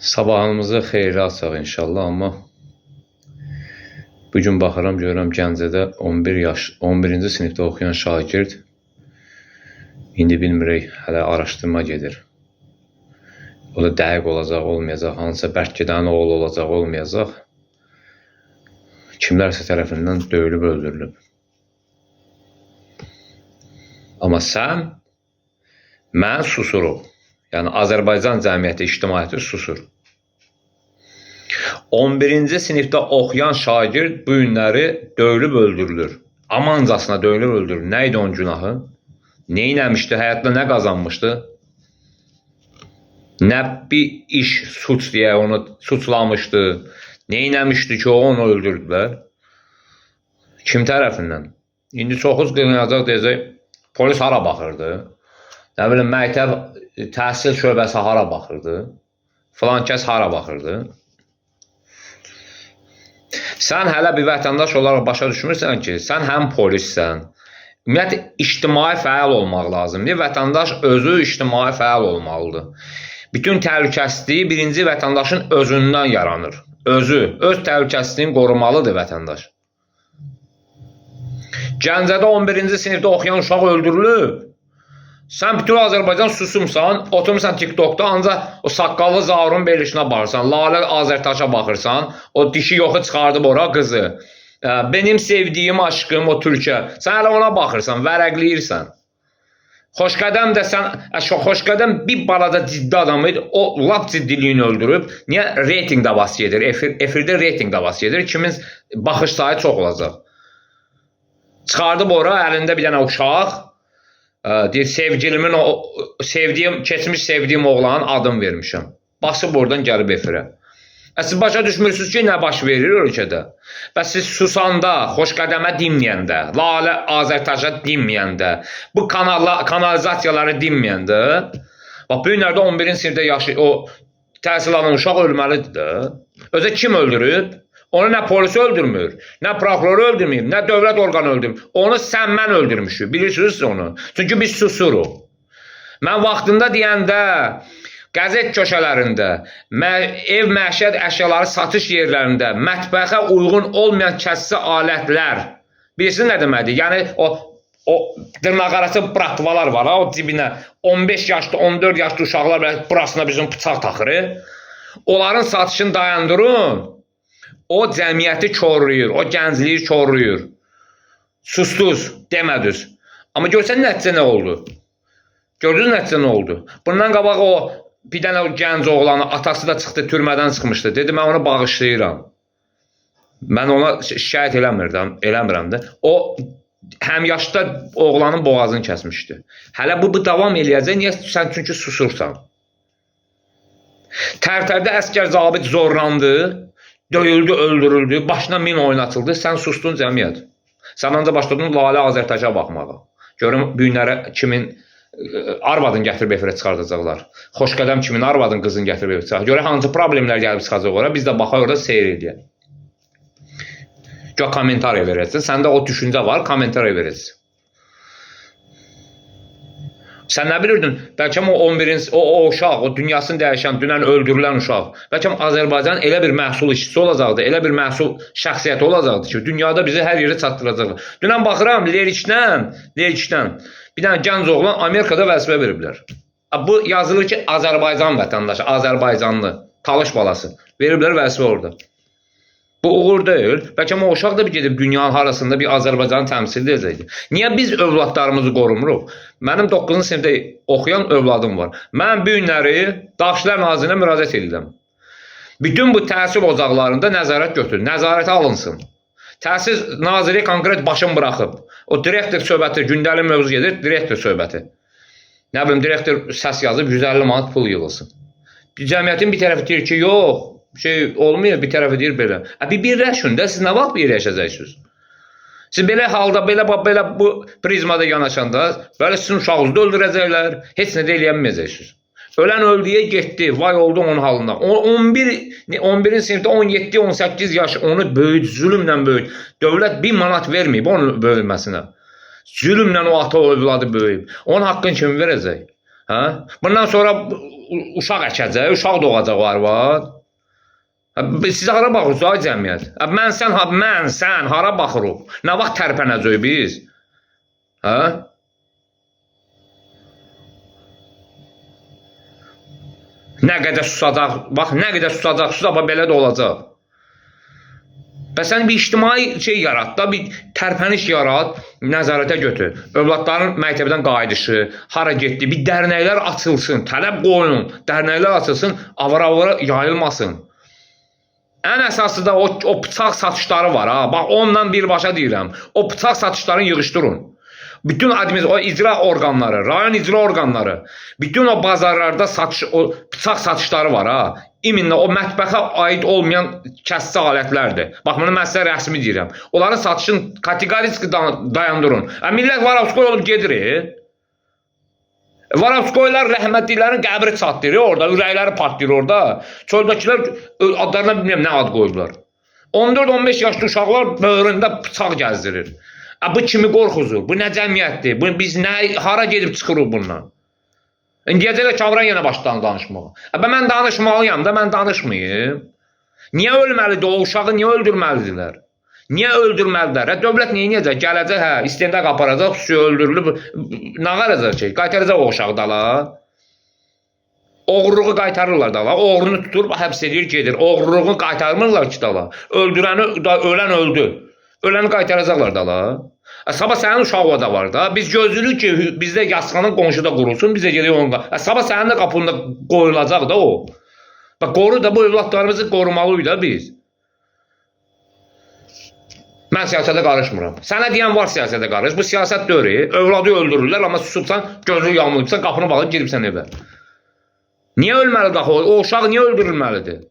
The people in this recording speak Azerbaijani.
Sabahımızı xeyirli açaq inşallah, amma bugün baxıram, görürəm Gəncədə 11-ci sinifdə oxuyan şagird indi bilmirik, hələ araşdırma gedir. O da dəqiq olacaq, olmayacaq, hansısa bərk gedən oğul olacaq, olmayacaq. Kimlərsə tərəfindən döyülüb, öldürülüb. Amma mən susuruq. Yəni Azərbaycan cəmiyyəti, ictimaiyyəti susur. 11-ci sinifdə oxuyan şagird bu günləri döyülüb, öldürülür. Amancasına döyülüb, öldürülür. Nə idi onun günahı? Nə eləmişdi? Həyatda nə qazanmışdı? Nə bir iş, suç deyə onu suçlamışdı? Nə eləmişdi ki, onu öldürdülər? Kim tərəfindən? İndi çoxuz qılınacaq deyəcək, polis hara baxırdı? Nə bilim, məktəb təhsil şöbəsi hara baxırdı? Filan kəs hara baxırdı? Sən hələ bir vətəndaş olaraq başa düşmürsən ki, sən həm polissən. Ümumiyyətlə, ictimai fəal olmaq lazımdır. Vətəndaş özü ictimai fəal olmalıdır. Bütün təhlükəsizliyi birinci vətəndaşın özündən yaranır. Özü, öz təhlükəsizliyini qorumalıdır vətəndaş. Gəncədə 11-ci sinifdə oxuyan uşaq öldürülüb. Sən bütün Azərbaycan susumsan, oturmuşsan TikTok'da, ancaq o saqqallı Zaurun belişinə baxırsan, Lalə Azərtaşa baxırsan, o dişi yoxu çıxardıb ora qızı. Benim sevdiyim aşkım o Türkiyə. Sən hələ ona baxırsan, vərəqləyirsən. Xoşqədəm də sən, Xoşqədəm bir balaca ciddi adam idi, o lap ciddiliyini öldürüb. Niyə? Reyting davası gedir, efirdə reyting davası gedir, kimin baxış sayı çox olacaq. Çıxardıb ora, əlində bir dənə uşaq, deyir, keçmiş sevdiyim oğlanın adını vermişəm. Basıb oradan gəlib efirə. Siz başa düşmürsünüz ki, nə baş verir ölkədə? Bəs siz susanda, Xoşqədəmə dinməyəndə, Lalə Azərtaşa dinməyəndə, bu kanalizasiyaları dinməyəndə, bu günlərdə 11-ci sinifdə o təhsil alan uşaq ölməlidir də. Özə kim öldürüb? Onu nə polisi öldürmür, nə prokuroru öldürmür, nə dövlət orqanı öldürmür. Onu mən öldürmüşüm. Bilirsiniz onu. Çünki biz susuruq. Mən vaxtında deyəndə, qəzet köşələrində, ev məişət əşyaları satış yerlərində, mətbəxə uyğun olmayan kəssi alətlər. Bilirsiniz nə deməkdir? Yəni o dırnaqarası bratvalar var, o dibinə 15 yaşlı, 14 yaşlı uşaqlar burasına bizim bıçaq taxırır. Onların satışını dayandırın. O cəmiyyəti korlayır, o gəncliyi korlayır. Susdunuz, demədiniz. Amma görsən nəticə nə oldu? Gördünüz nəticə nə oldu? Bundan qabaq o bir dənə gənc oğlanı, atası da çıxdı, türmədən çıxmışdı. Dedi, mən onu bağışlayıram. Mən ona şikayət eləmirəm də. O, həm yaşda oğlanın boğazını kəsmişdi. Hələ bu davam eləyəcək, niyə? Sən çünki susursan. Tərtərdə əskər zabit zorlandı, döyüldü, öldürüldü, başına min oynatıldı, sən sustun cəmiyyət. Sən ancaq başladın Lalə Azərtaşa baxmağa. Görün, bu günlərə kimin arvadını gətirib efirə çıxardacaqlar. Xoşqədəm kimin arvadını, qızını gətirib efirə çıxardacaqlar. Görün, hansı problemlər gəlib çıxacaq ora, biz də baxaq orada seyr edəyək. Gör, kommentariya verəcəksin, səndə o düşüncə var, kommentariya verəcəksin. Sən nə bilirdin? Bəlkə o uşaq, o dünyasını dəyişən, dünən öldürülən uşaq, bəlkə Azərbaycan elə bir məhsul işçisi olacaqdı, elə bir məhsul şəxsiyyəti olacaqdı ki, dünyada bizi hər yerə çatdıracaqlar. Dünən baxıram, Lerikdən, bir dənə gənc oğlan Amerikada vəzifə veriblər. Bu yazılır ki, Azərbaycan vətəndaşı, Azərbaycanlı, talış balası veriblər vəzifə orada. Bu uğur deyil. Bəlkə o uşaq da gedib dünyanın harasında bir Azərbaycanı təmsil edəcəkdir. Niyə biz övladlarımızı qorumuruq? Mənim 9-cu sinifdə oxuyan övladım var. Mən bu günləri Daxillər Nazirinə müraciət edirəm. Bütün bu təhsil ocaqlarında nəzarət götürün, nəzarətə alınsın. Təhsil Naziri konkret başını buraxıb. O direktor söhbəti, gündəlik mövzu gedir, direktor söhbəti. Nə bilim, direktor səs yazıb 150 manat pul yığılsın. Cəmiyyətin bir tərəfi deyir ki, yox, olmuyor, bir tərəfi deyir belə. Bir birləşin də, siz nə vaxt birləşəcəksiniz? Siz belə halda, belə bu prizmada yanaşanda, belə sizin uşağınızı da öldürəcəklər, heç nə də eləyənməyəcəksiniz. Ölən öldüyə getdi, vay oldu onun halından. 11-ci sinifdə 17-18 yaş onu böyüd, zülümlə böyüd. Dövlət 1000 manat verməyib onun böyüməsinə. Zülümlə o ata o övladı böyüyüb. Onun haqqını kim verəcək? Bundan sonra uşaq əkəcək, uşaq doğacaq o arvad. Siz hara baxırsınız ay cəmiyyət? Mən, sən hara baxırıq? Nə vaxt tərpənəcəyik biz? Hə? Nə qədər susacaq, bax, nə qədər susacaq, belə də olacaq. Bəs sən bir ictimai şey yarat da, bir tərpəniş yarat, nəzarətə götür. Övladların məktəbdən qayıdışı, hara getdi, bir dərnəklər açılsın, tələb qoyun, dərnəklər açılsın, avara-avara yayılmasın. Ən əsası da o bıçaq satışları var ha, bax ondan birbaşa deyirəm, o bıçaq satışlarını yığışdırın. Bütün o icra orqanları, rayon icra orqanları, bütün o bazarlarda o bıçaq satışları var ha. İminlə o mətbəxə aid olmayan kəssi alətlərdir. Bax, bunu mən sizə rəsmi deyirəm. Onların satışını kateqoriki dayandırın. Millət Varavskoy olub gedir. Varavskoylar rəhmətliklərin qəbri çatdırır orada, ürəkləri patlayır orada. Çöldəkilər adlarına bilmirəm nə ad qoyurlar. 14-15 yaşlı uşaqlar böğründə bıçaq gəzdirir. Bu kimi qorxuzur? Bu nə cəmiyyətdir? Biz hara gedib çıxırıq bundan? İndiyəcə də Kamran yenə başladı danışmağa. Mən danışmalıyam da, mən danışmayım. Niyə ölməlidir? O uşağı niyə öldürməlidirlər? Niyə öldürməlidirlər? Dövlət niyə edəcək? Gələcək, istintaq aparacaq, öldürülüb, nə qaracaq ki? Qaytaracaq o uşağı da la. Oğurluğu qaytarırlar da la. Oğrunu tutur, həbs edir, gedir. Oğurluğu qaytarmırlar ki da la. Öldürəni, ölən öldü. Öləni qaytaracaqlar da la. Sabah sənin uşağı da var da. Biz gözlürük ki, bizdə yasxanın qonşuda qurulsun, bizə gedək onunla. Sabah sənin də qapında qoyulacaq da o. Bax, qoru da bu evlatlarımızı qorumalıyıq da biz. Mən siyasətə qarışmıram. Sənə deyən var siyasətə qarış. Bu siyasət deyil. Övladı öldürürlər, amma susubsan, gözü yamılıbsan, qapını bağlayıb giribsən evə. Niyə ölməlidir axı? O uşaq niyə öldürülməlidir?